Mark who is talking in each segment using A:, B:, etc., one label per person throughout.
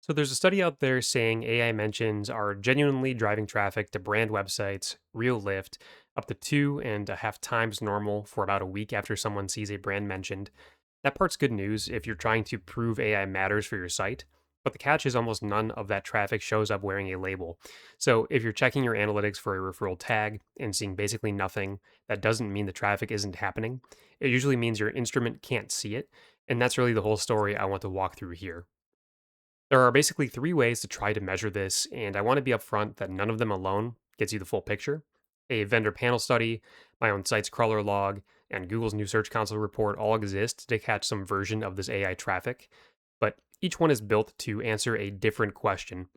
A: So there's a study out there saying AI mentions are genuinely driving traffic to brand websites, real lift, up to 2.5 times normal for about a week after someone sees a brand mentioned. That part's good news if you're trying to prove AI matters for your site. But the catch is almost none of that traffic shows up wearing a label. So if you're checking your analytics for a referral tag and seeing basically nothing, that doesn't mean the traffic isn't happening. It usually means your instrument can't see it. And that's really the whole story I want to walk through here. There are basically three ways to try to measure this, and I want to be upfront that none of them alone gets you the full picture. A vendor panel study, my own site's crawler log, and Google's new Search Console report all exist to catch some version of this AI traffic, but each one is built to answer a different question.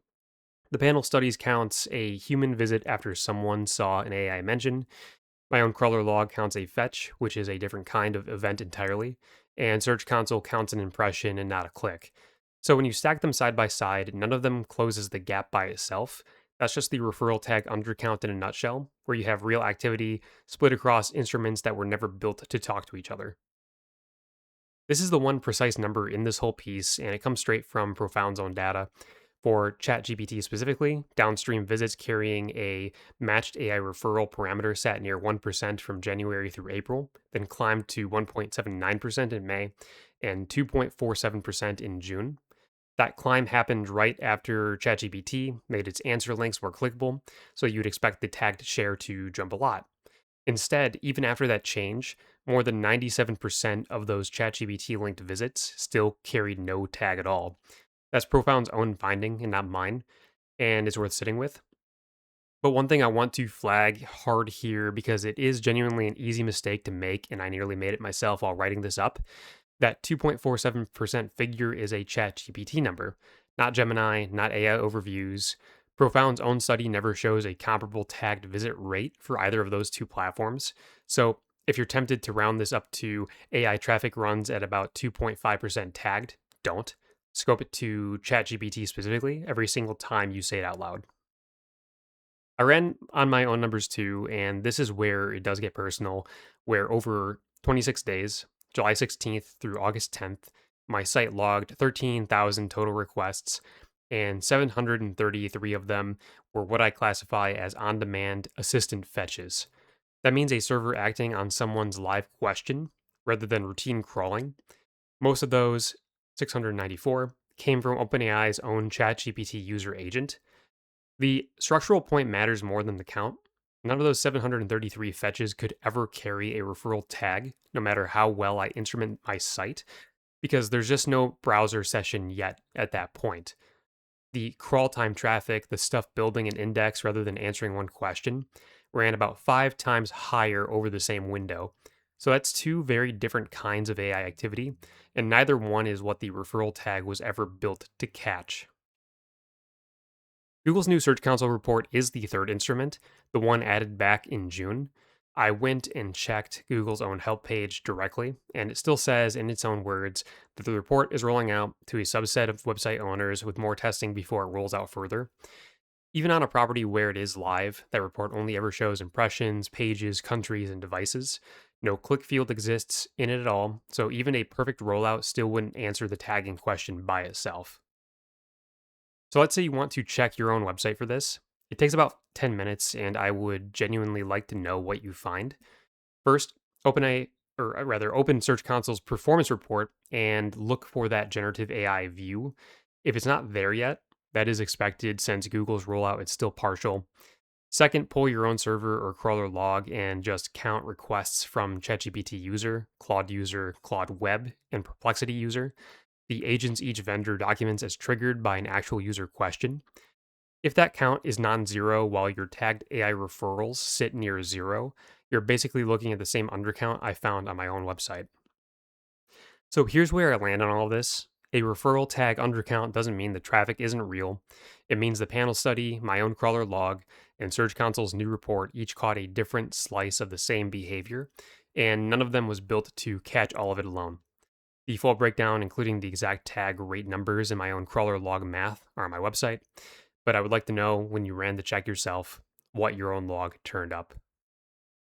A: The panel studies counts a human visit after someone saw an AI mention. My own crawler log counts a fetch, which is a different kind of event entirely, and Search Console counts an impression and not a click. So when you stack them side by side, none of them closes the gap by itself. That's just the referral tag undercount in a nutshell, where you have real activity split across instruments that were never built to talk to each other. This is the one precise number in this whole piece, and it comes straight from Profound's own data. For ChatGPT specifically, downstream visits carrying a matched AI referral parameter sat near 1% from January through April, then climbed to 1.79% in May and 2.47% in June. That climb happened right after ChatGPT made its answer links more clickable, so you'd expect the tagged share to jump a lot. Instead, even after that change, more than 97% of those ChatGPT linked visits still carried no tag at all. That's Profound's own finding and not mine, and it's worth sitting with. But one thing I want to flag hard here because it is genuinely an easy mistake to make, and I nearly made it myself while writing this up. That 2.47% figure is a ChatGPT number, not Gemini, not AI overviews. Profound's own study never shows a comparable tagged visit rate for either of those two platforms. So if you're tempted to round this up to AI traffic runs at about 2.5% tagged, don't. Scope it to ChatGPT specifically every single time you say it out loud. I ran on my own numbers too, and this is where it does get personal, where over 26 days, July 16th through August 10th, my site logged 13,000 total requests, and 733 of them were what I classify as on demand assistant fetches. That means a server acting on someone's live question rather than routine crawling. Most of those, 694, came from OpenAI's own ChatGPT user agent. The structural point matters more than the count. None of those 733 fetches could ever carry a referral tag, no matter how well I instrument my site, because there's just no browser session yet at that point. The crawl time traffic, the stuff building an index rather than answering one question, ran about 5 times higher over the same window. So that's two very different kinds of AI activity, and neither one is what the referral tag was ever built to catch. Google's new Search Console report is the third instrument, the one added back in June. I went and checked Google's own help page directly, and it still says in its own words that the report is rolling out to a subset of website owners with more testing before it rolls out further. Even on a property where it is live, that report only ever shows impressions, pages, countries, and devices. No click field exists in it at all, so even a perfect rollout still wouldn't answer the tagging question by itself. So let's say you want to check your own website for this. It takes about 10 minutes, and I would genuinely like to know what you find. First, open Search Console's performance report and look for that generative AI view. If it's not there yet, that is expected since Google's rollout is still partial. Second, pull your own server or crawler log and just count requests from ChatGPT user, Claude Web, and Perplexity user. The agents each vendor documents as triggered by an actual user question. If that count is non zero while your tagged AI referrals sit near zero, you're basically looking at the same undercount I found on my own website. So here's where I land on all of this. A referral tag undercount doesn't mean the traffic isn't real. It means the panel study, my own crawler log, and Search Console's new report each caught a different slice of the same behavior, and none of them was built to catch all of it alone. The full breakdown, including the exact tag rate numbers and my own crawler log math, are on my website. But I would like to know when you ran the check yourself what your own log turned up.